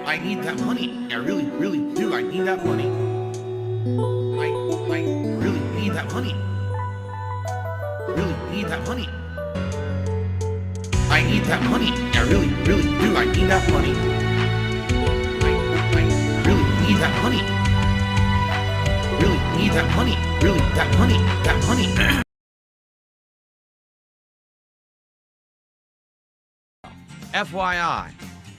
I need that money. I really, really do. I need that money. I really need that money. Really need that money. I need that money. I really, really do. I need that money. I really need that money. Really need that money. Really, that money. That money. FYI,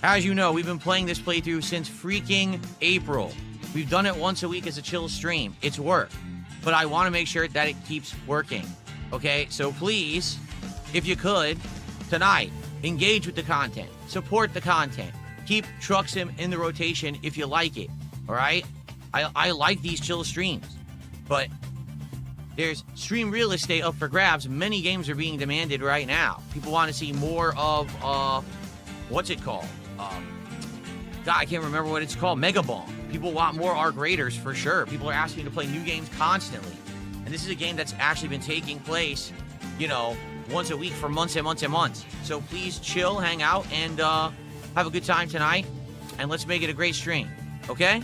as you know, we've been playing this playthrough since freaking April. We've done it once a week as a chill stream. It's worked, but I want to make sure that it keeps working. Okay, so please, if you could, tonight, engage with the content, support the content, keep Truck Sim in the rotation if you like it. All right, I like these chill streams, but there's stream real estate up for grabs. Many games are being demanded right now. People want to see more of what's it called? God, I can't remember what it's called. Mega Bomb. People want more Arc Raiders for sure. People are asking to play new games constantly. And this is a game that's actually been taking place, you know, once a week for months and months and months. So please chill, hang out, and have a good time tonight. And let's make it a great stream. Okay?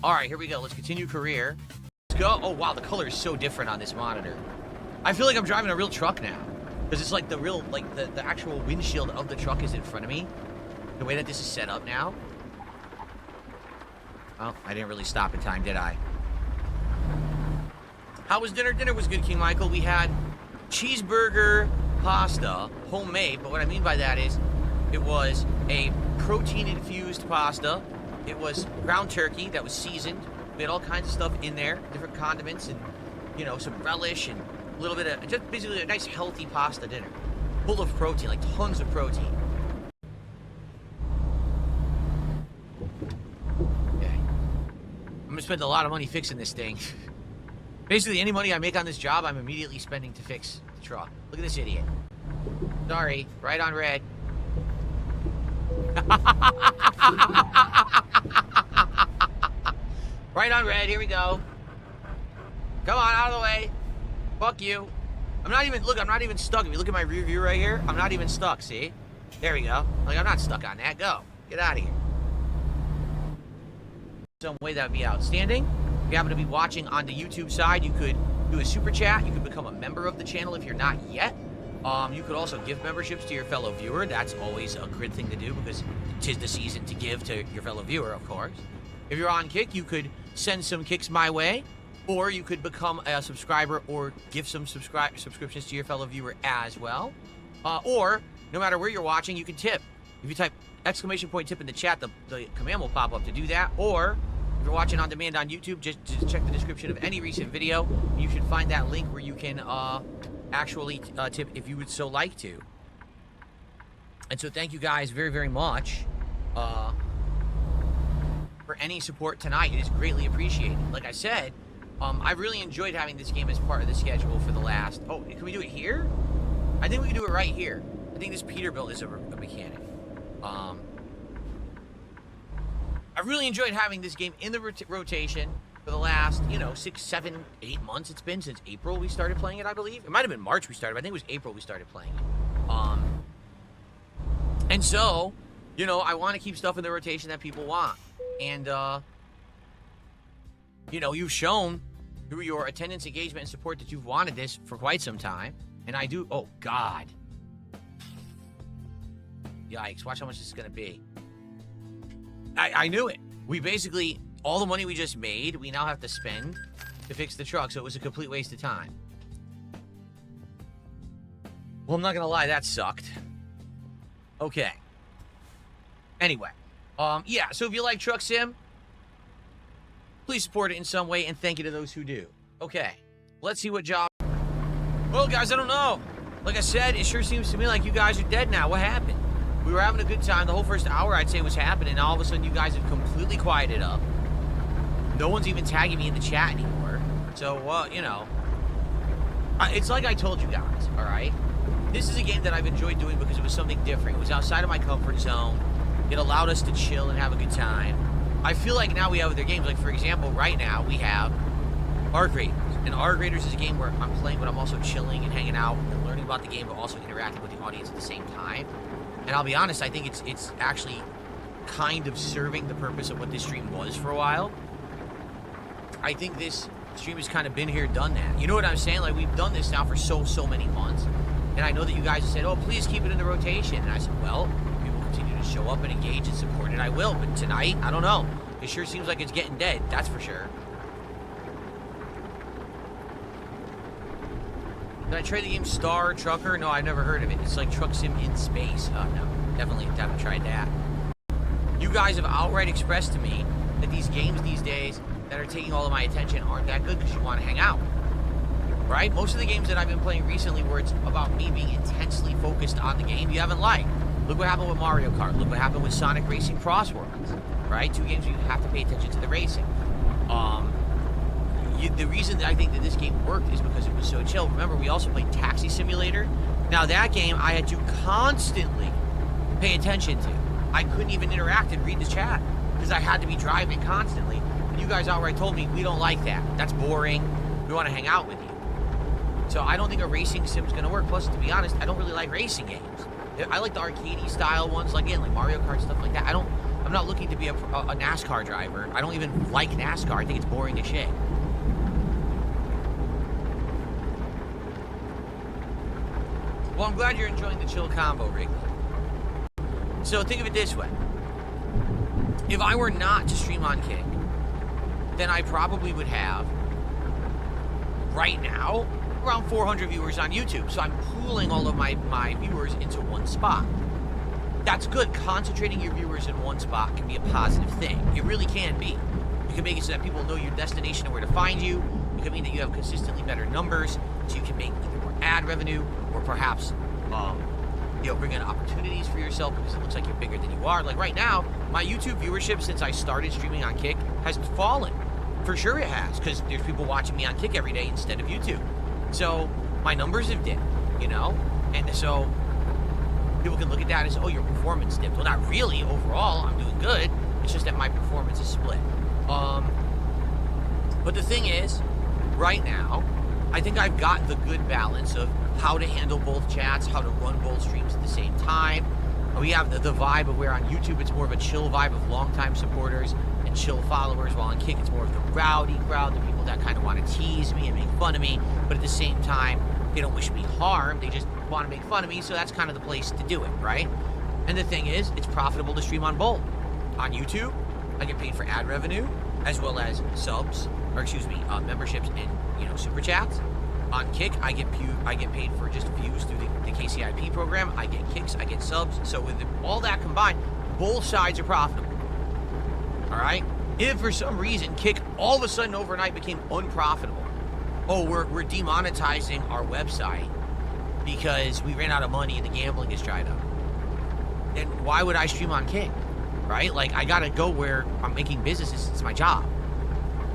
All right, here we go. Let's continue career. Let's go. Oh, wow, the color is so different on this monitor. I feel like I'm driving a real truck now. Because it's like the real, like the actual windshield of the truck is in front of me. The way that this is set up now. Oh, I didn't really stop in time, did I? How was dinner? Dinner was good, King Michael. We had cheeseburger pasta, homemade. But what I mean by that is it was a protein-infused pasta. It was ground turkey that was seasoned. We had all kinds of stuff in there, different condiments and, you know, some relish and a little bit of, just basically a nice healthy pasta dinner. Full of protein, like tons of protein. Okay. I'm gonna spend a lot of money fixing this thing. Basically, any money I make on this job, I'm immediately spending to fix the truck. Look at this idiot. Sorry, right on red. Right on red, here we go. Come on, out of the way. Fuck you. I'm not even, look, I'm not even stuck. If you look at my rear view right here, I'm not even stuck, see? There we go. Like, I'm not stuck on that. Go. Get out of here. Some way that would be outstanding. If you happen to be watching on the YouTube side, you could do a super chat. You could become a member of the channel if you're not yet. You could also give memberships to your fellow viewer. That's always a good thing to do because 'tis the season to give to your fellow viewer, of course. If you're on Kick, you could send some kicks my way. Or you could become a subscriber or give some subscriptions to your fellow viewer as well. Or, no matter where you're watching, you can tip. If you type !tip in the chat, the command will pop up to do that. Or, if you're watching on demand on YouTube, just check the description of any recent video. You should find that link where you can actually tip if you would so like to. And so thank you guys very, very much for any support tonight. It is greatly appreciated. Like I said, I've really enjoyed having this game as part of the schedule for the last... Oh, can we do it here? I think we can do it right here. I think this Peterbilt is a mechanic. I've really enjoyed having this game in the rotation for the last, you know, 6, 7, 8 months. It's been since April we started playing it, I believe. It might have been March we started, but I think it was April we started playing it. And so, you know, I want to keep stuff in the rotation that people want. And, you know, you've shown through your attendance, engagement, and support that you've wanted this for quite some time. And I do... Oh, God. Yikes. Watch how much this is going to be. I knew it. We basically... All the money we just made, we now have to spend to fix the truck. So it was a complete waste of time. Well, I'm not going to lie. That sucked. Okay. Anyway. Yeah. So if you like Truck Sim... Please support it in some way, and thank you to those who do. Okay, let's see what job... Well, guys, I don't know. Like I said, it sure seems to me like you guys are dead now. What happened? We were having a good time. The whole first hour, I'd say, was happening, and all of a sudden, you guys have completely quieted up. No one's even tagging me in the chat anymore. So, you know... it's like I told you guys, all right? This is a game that I've enjoyed doing because it was something different. It was outside of my comfort zone. It allowed us to chill and have a good time. I feel like now we have other games. Like, for example, right now we have Arc Raiders. And Arc Raiders is a game where I'm playing, but I'm also chilling and hanging out and learning about the game, but also interacting with the audience at the same time. And I'll be honest, I think it's actually kind of serving the purpose of what this stream was for a while. I think this stream has kind of been here, done that. You know what I'm saying? Like, we've done this now for so many months. And I know that you guys have said, oh, please keep it in the rotation. And I said, well, people continue to show up and engage and support it. I will. But tonight, I don't know. It sure seems like it's getting dead. That's for sure. Did I try the game Star Trucker? No, I've never heard of it. It's like Truck Sim in space. No, definitely haven't tried that. You guys have outright expressed to me that these games these days that are taking all of my attention aren't that good because you want to hang out, right? Most of the games that I've been playing recently where it's about me being intensely focused on the game, you haven't liked. Look what happened with Mario Kart. Look what happened with Sonic Racing Cross Worlds, right? 2 games where you have to pay attention to the racing. The reason that I think that this game worked is because it was so chill. Remember, we also played Taxi Simulator. Now, that game I had to constantly pay attention to. I couldn't even interact and read the chat because I had to be driving constantly. And you guys outright told me, we don't like that. That's boring. We want to hang out with you. So I don't think a racing sim's going to work. Plus, to be honest, I don't really like racing games. I like the arcadey style ones, like Mario Kart, stuff like that. I'm not looking to be a NASCAR driver. I don't even like NASCAR. I think it's boring as shit. Well, I'm glad you're enjoying the chill combo, Rick. So think of it this way. If I were not to stream on Kick, then I probably would have, right now, around 400 viewers on YouTube. So I'm pooling all of my viewers into one spot. That's good. Concentrating your viewers in one spot can be a positive thing. It really can be. You can make it so that people know your destination and where to find you. It can mean that you have consistently better numbers, so you can make either more ad revenue or perhaps bring in opportunities for yourself because it looks like you're bigger than you are. Like right now, my YouTube viewership since I started streaming on Kick has fallen. For sure it has, because there's people watching me on Kick every day instead of YouTube. So my numbers have dipped, and so people can look at that as, oh, your performance dipped. Well, not really. Overall, I'm doing good. It's just that my performance is split. But the thing is, right now, I think I've got the good balance of how to handle both chats, how to run both streams at the same time. We have the vibe of where on YouTube it's more of a chill vibe of longtime supporters and chill followers, while on Kick it's more of the rowdy crowd, the people that kind of want to tease me and make fun of me, but at the same time, they don't wish me harm, they just want to make fun of me, so that's kind of the place to do it, right? And the thing is, it's profitable to stream on both. On YouTube, I get paid for ad revenue, as well as memberships and, super chats. On Kick, I get paid for just views through the KCIP program. I get kicks, I get subs. So with all that combined, both sides are profitable. All right? If for some reason Kick all of a sudden overnight became unprofitable, we're demonetizing our website because we ran out of money and the gambling is dried up, then why would I stream on Kick? Right? Like, I gotta go where I'm making businesses. It's my job.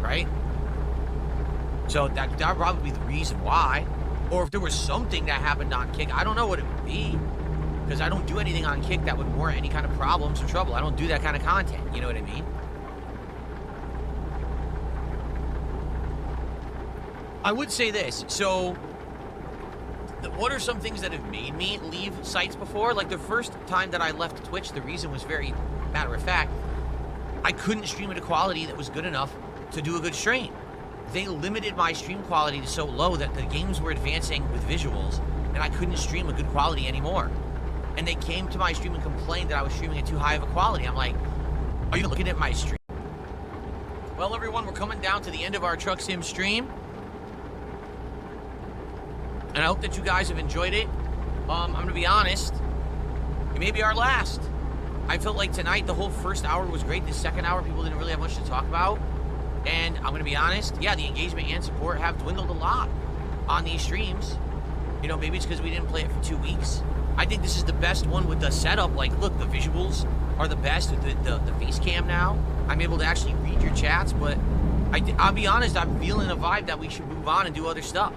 Right? So that would probably be the reason why. Or if there was something that happened on Kick, I don't know what it would be. Because I don't do anything on Kick that would warrant any kind of problems or trouble. I don't do that kind of content. You know what I mean? I would say this. So, what are some things that have made me leave sites before? Like the first time that I left Twitch, the reason was very matter of fact. I couldn't stream at a quality that was good enough to do a good stream. They limited my stream quality to so low that the games were advancing with visuals, and I couldn't stream a good quality anymore. And they came to my stream and complained that I was streaming at too high of a quality. I'm like, are you looking at my stream? Well, everyone, we're coming down to the end of our Truck Sim stream. And I hope that you guys have enjoyed it. I'm going to be honest, it may be our last. I felt like tonight, the whole first hour was great. The second hour, people didn't really have much to talk about. And I'm going to be honest, yeah, the engagement and support have dwindled a lot on these streams. Maybe it's because we didn't play it for 2 weeks. I think this is the best one with the setup. Like, look, the visuals are the best with the face cam now. I'm able to actually read your chats, but I'll be honest, I'm feeling a vibe that we should move on and do other stuff.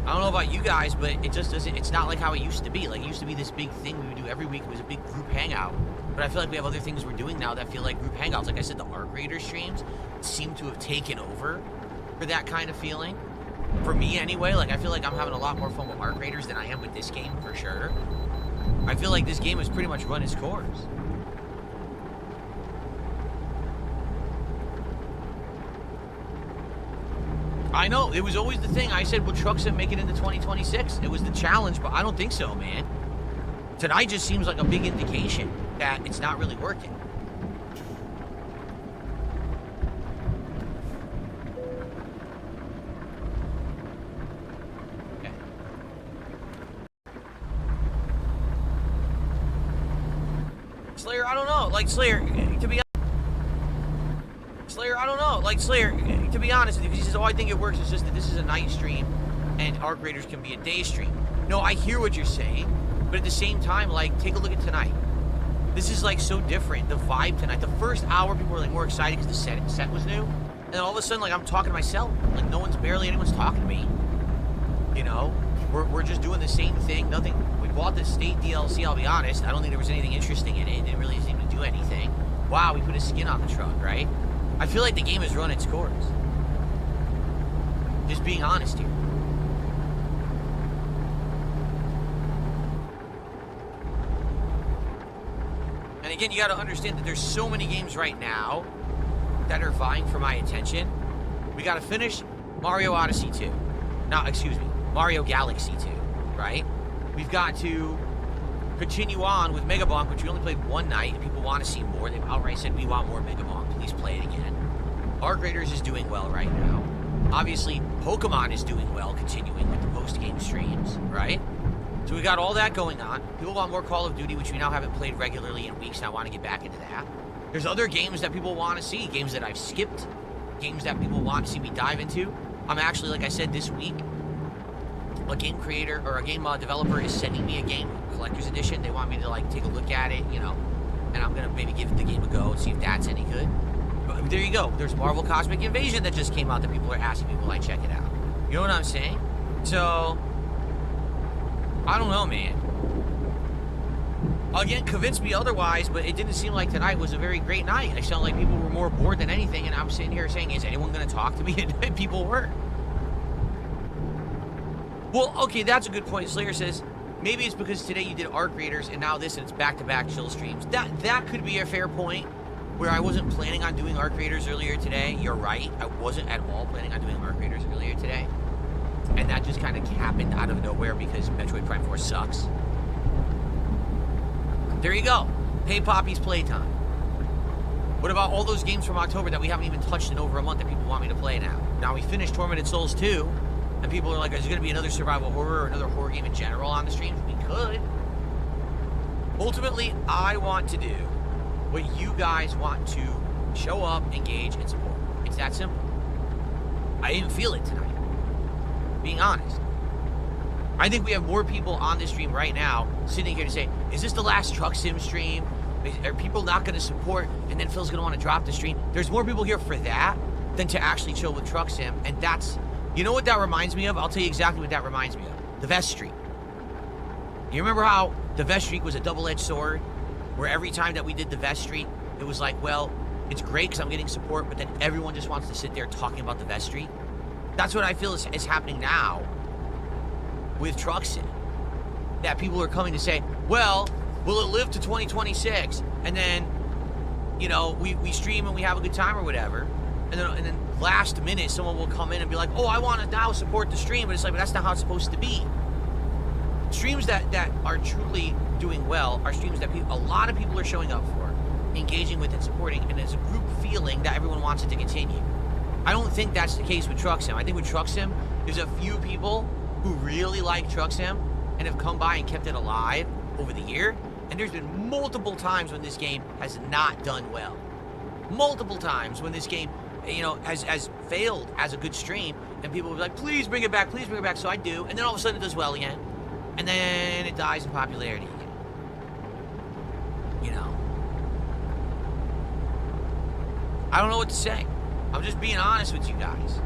I don't know about you guys, but it just doesn't, it's not like how it used to be. Like, it used to be this big thing we would do every week. It was a big group hangout. But I feel like we have other things we're doing now that feel like group hangouts. Like I said, the Arc Raider streams seem to have taken over for that kind of feeling. For me, anyway, like, I feel like I'm having a lot more fun with Arc Raiders than I am with this game, for sure. I feel like this game has pretty much run its course. I know, it was always the thing. I said, will Truck Sim make it into 2026? It was the challenge, but I don't think so, man. Tonight just seems like a big indication that it's not really working. Okay. Slayer, I don't know. Like, Slayer, to be Slayer, I don't know. Like, Slayer, to be honest with you, he says, oh, I think it works. It's just that this is a night stream and Arc Raiders can be a day stream. No, I hear what you're saying, but at the same time, like, take a look at tonight. This is, like, so different. The vibe tonight. The first hour, people were, like, more excited because the set was new. And then all of a sudden, like, I'm talking to myself. Like, anyone's talking to me. You know? We're just doing the same thing. Nothing. We bought the state DLC, I'll be honest. I don't think there was anything interesting in it. It didn't really seem to do anything. Wow, we put a skin on the truck, right? I feel like the game has run its course. Just being honest here. And again, you got to understand that there's so many games right now that are vying for my attention. We got to finish Mario Odyssey 2. Now, excuse me, Mario Galaxy 2, right? We've got to continue on with Mega Bonk, which we only played one night, and people want to see more. They've outright said, we want more Mega Bonk. Please play it again. Arc Raiders is doing well right now. Obviously, Pokemon is doing well, continuing with the post-game streams, right? So we got all that going on. People want more Call of Duty, which we now haven't played regularly in weeks, and I want to get back into that. There's other games that people want to see, games that I've skipped, games that people want to see me dive into. I'm actually, like I said, this week, a game creator or a game developer is sending me a game, Collector's Edition. They want me to, like, take a look at it, you know, and I'm going to maybe give the game a go and see if that's any good. But there you go. There's Marvel Cosmic Invasion that just came out that people are asking me, will I check it out? You know what I'm saying? So, I don't know, man. Again, convince me otherwise, but it didn't seem like tonight was a very great night. I sound like people were more bored than anything, and I'm sitting here saying, is anyone going to talk to me? And people were. Well, okay, that's a good point. Slayer says, maybe it's because today you did Arc Raiders, and now this, and it's back-to-back chill streams. That could be a fair point, where I wasn't planning on doing Arc Raiders earlier today. You're right. I wasn't at all planning on doing Arc Raiders earlier today. And that just kind of happened out of nowhere because Metroid Prime 4 sucks. There you go. Pay Poppy's playtime. What about all those games from October that we haven't even touched in over a month that people want me to play now? Now we finished Tormented Souls 2, and people are like, is there going to be another survival horror or another horror game in general on the streams? We could. Ultimately, I want to do what you guys want to show up, engage, and support. It's that simple. I didn't feel it tonight. Being honest. I think we have more people on this stream right now sitting here to say, is this the last Truck Sim stream? Are people not going to support? And then Phil's going to want to drop the stream. There's more people here for that than to actually chill with Truck Sim. And that's, you know what that reminds me of? I'll tell you exactly what that reminds me of. The Vest Streak. You remember how the Vest Streak was a double-edged sword? Where every time that we did the Vest Streak, it was like, well, it's great because I'm getting support, but then everyone just wants to sit there talking about the Vest Streak. That's what I feel is happening now with Truck Sim. That people are coming to say, well, will it live to 2026? And then, you know, we stream and we have a good time or whatever. And then last minute, someone will come in and be like, oh, I want to now support the stream. But it's like, but that's not how it's supposed to be. Streams that are truly doing well are streams that a lot of people are showing up for, engaging with and supporting, and it's a group feeling that everyone wants it to continue. I don't think that's the case with Truck Sim. I think with Truck Sim, there's a few people who really like Truck Sim and have come by and kept it alive over the year. And there's been multiple times when this game has not done well. Multiple times when this game, you know, has failed as a good stream, and people will be like, please bring it back, please bring it back. So I do, and then all of a sudden it does well again. And then it dies in popularity again. You know? I don't know what to say. I'm just being honest with you guys.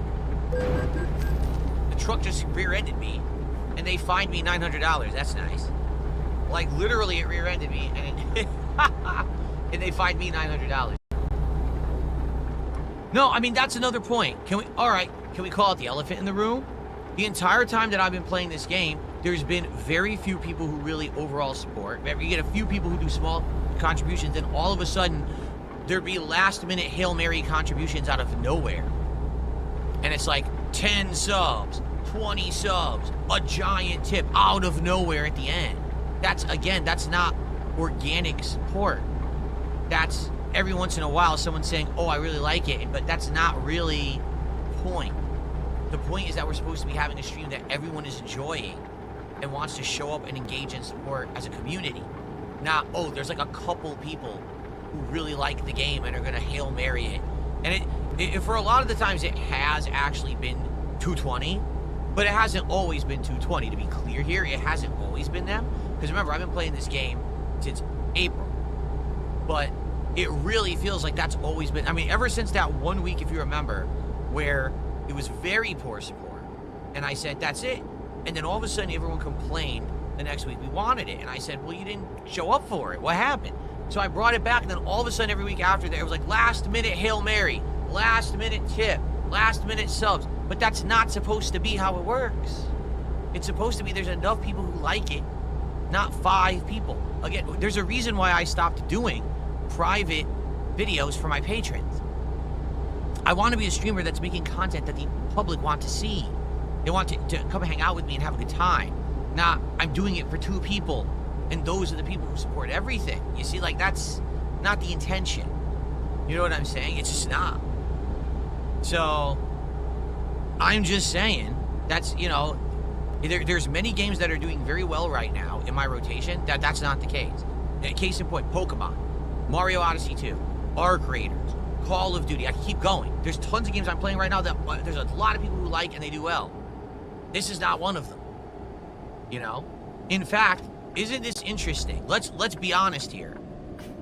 The truck just rear-ended me, and they fined me $900. That's nice. Like, literally, it rear-ended me, and and they fined me $900. No, I mean, that's another point. All right, can we call it the elephant in the room? The entire time that I've been playing this game, there's been very few people who really overall support. You get a few people who do small contributions, and all of a sudden, there'd be last-minute Hail Mary contributions out of nowhere. And it's like, 10 subs, 20 subs, a giant tip out of nowhere at the end. That's not organic support. That's every once in a while someone saying, oh, I really like it, but that's not really the point. The point is that we're supposed to be having a stream that everyone is enjoying and wants to show up and engage and support as a community. Not, oh, there's like a couple people who really like the game and are gonna Hail Mary it. And it for a lot of the times it has actually been 220, but it hasn't always been 220. To be clear here, it hasn't always been them. Because remember, I've been playing this game since April, but it really feels like that's always been, I mean, ever since that 1 week, if you remember, where it was very poor support, and I said, that's it. And then all of a sudden, everyone complained the next week we wanted it. And I said, well, you didn't show up for it. What happened? So I brought it back, and then all of a sudden, every week after that, it was like last minute Hail Mary, last minute tip, last minute subs. But that's not supposed to be how it works. It's supposed to be there's enough people who like it, not 5 people. Again, there's a reason why I stopped doing private videos for my patrons. I want to be a streamer that's making content that the public want to see. They want to come hang out with me and have a good time. Not, I'm doing it for 2 people, and those are the people who support everything. You see, like, that's not the intention. You know what I'm saying? It's just not. So, I'm just saying, that's, you know, there's many games that are doing very well right now in my rotation. That's not the case. Case in point, Pokemon, Mario Odyssey 2, Arc Raiders, Call of Duty. I keep going. There's tons of games I'm playing right now that there's a lot of people who like and they do well. This is not one of them. You know? In fact, isn't this interesting? Let's be honest here.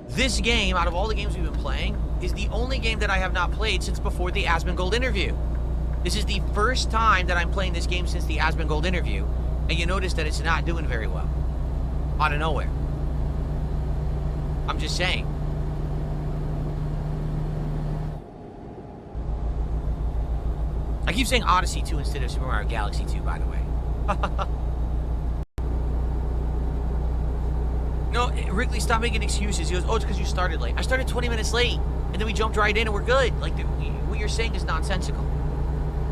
This game, out of all the games we've been playing, is the only game that I have not played since before the Asmongold interview. This is the first time that I'm playing this game since the Asmongold interview, and you notice that it's not doing very well. Out of nowhere. I'm just saying. I keep saying Odyssey 2 instead of Super Mario Galaxy 2, by the way. No, Wrigley, stop making excuses. He goes, oh, it's because you started late. I started 20 minutes late, and then we jumped right in, and we're good. Like, what you're saying is nonsensical.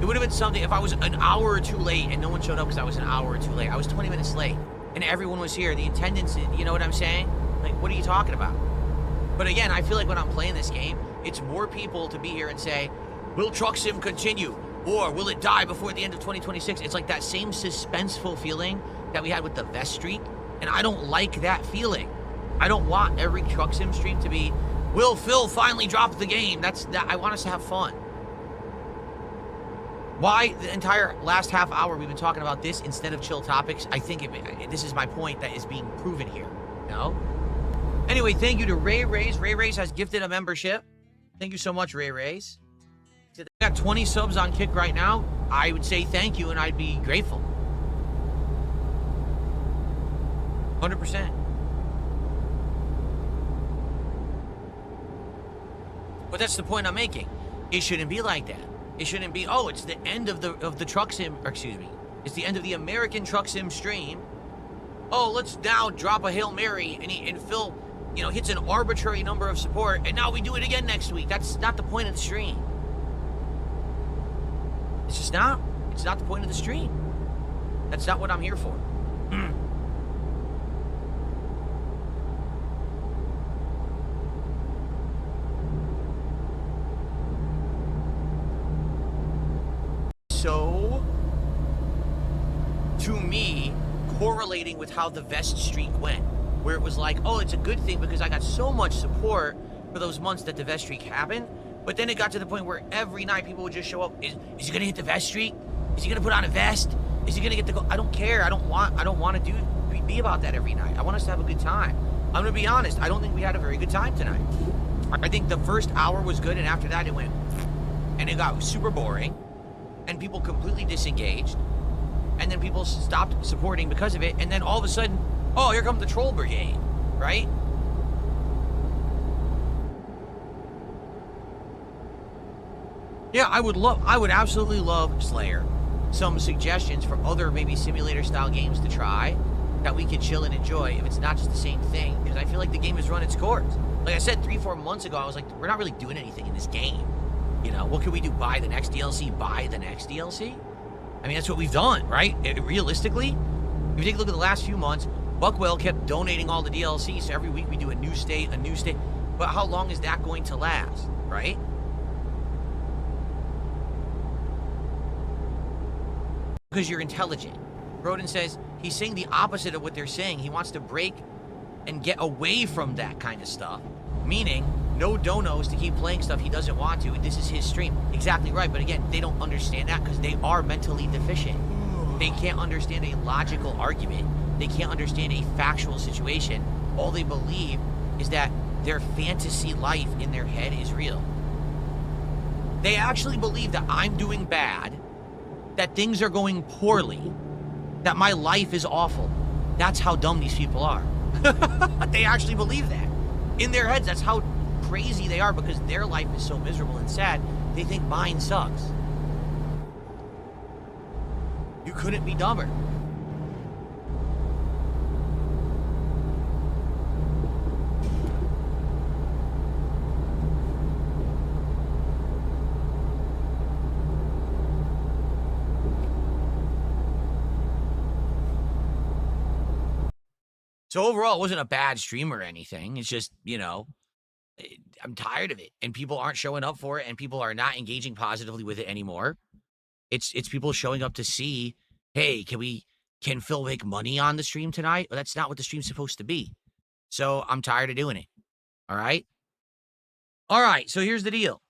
It would have been something if I was an hour or 2 late, and no one showed up because I was an hour or 2 late. I was 20 minutes late, and everyone was here. The attendance, you know what I'm saying? Like, what are you talking about? But again, I feel like when I'm playing this game, it's more people to be here and say, will Truck Sim continue? Or will it die before the end of 2026? It's like that same suspenseful feeling that we had with the Vest streak. And I don't like that feeling. I don't want every Truck Sim stream to be, will Phil finally drop the game? I want us to have fun. Why the entire last half hour we've been talking about this instead of chill topics? I think this is my point that is being proven here. No? Anyway, thank you to Ray Rays. Ray Rays has gifted a membership. Thank you so much, Ray Rays. They got 20 subs on Kick right now. I would say thank you and I'd be grateful. 100%. But that's the point I'm making. It shouldn't be like that. It shouldn't be, oh, it's the end of the Truck Sim, or excuse me, it's the end of the American Truck Sim stream. Oh, let's now drop a Hail Mary and Phil, you know, hits an arbitrary number of support, and now we do it again next week. That's not the point of the stream. It's just not. It's not the point of the stream. That's not what I'm here for. So, to me, correlating with how the Vest streak went, where it was like, oh, it's a good thing because I got so much support for those months that the Vest streak happened. But then it got to the point where every night people would just show up. Is he gonna hit the Vest streak? Is he gonna put on a vest? Is he gonna get the goal? I don't care. I don't want to be about that every night. I want us to have a good time. I'm gonna be honest. I don't think we had a very good time tonight. I think the first hour was good, and after that it went, and it got super boring, and people completely disengaged, and then people stopped supporting because of it, and then all of a sudden, oh, here comes the troll brigade, right? Yeah, I would absolutely love, Slayer, some suggestions for other maybe simulator style games to try that we can chill and enjoy if it's not just the same thing, because I feel like the game has run its course. Like I said 3-4 months ago, I was like, we're not really doing anything in this game. You know, what can we do? Buy the next DLC? Buy the next DLC? I mean, that's what we've done, right? Realistically, if you take a look at the last few months, Buckwell kept donating all the DLC, so every week we do a new state. But how long is that going to last, right? Because you're intelligent. Broden says he's saying the opposite of what they're saying. He wants to break and get away from that kind of stuff. Meaning, no donos to keep playing stuff he doesn't want to. This is his stream. Exactly right. But again, they don't understand that because they are mentally deficient. They can't understand a logical argument. They can't understand a factual situation. All they believe is that their fantasy life in their head is real. They actually believe that I'm doing bad, that things are going poorly, that my life is awful. That's how dumb these people are. They actually believe that. In their heads, that's how crazy they are because their life is so miserable and sad, they think mine sucks. You couldn't be dumber. So overall, it wasn't a bad stream or anything. It's just, you know, I'm tired of it. And people aren't showing up for it. And people are not engaging positively with it anymore. It's people showing up to see, hey, can Phil make money on the stream tonight? Well, that's not what the stream's supposed to be. So I'm tired of doing it. All right? All right, so here's the deal.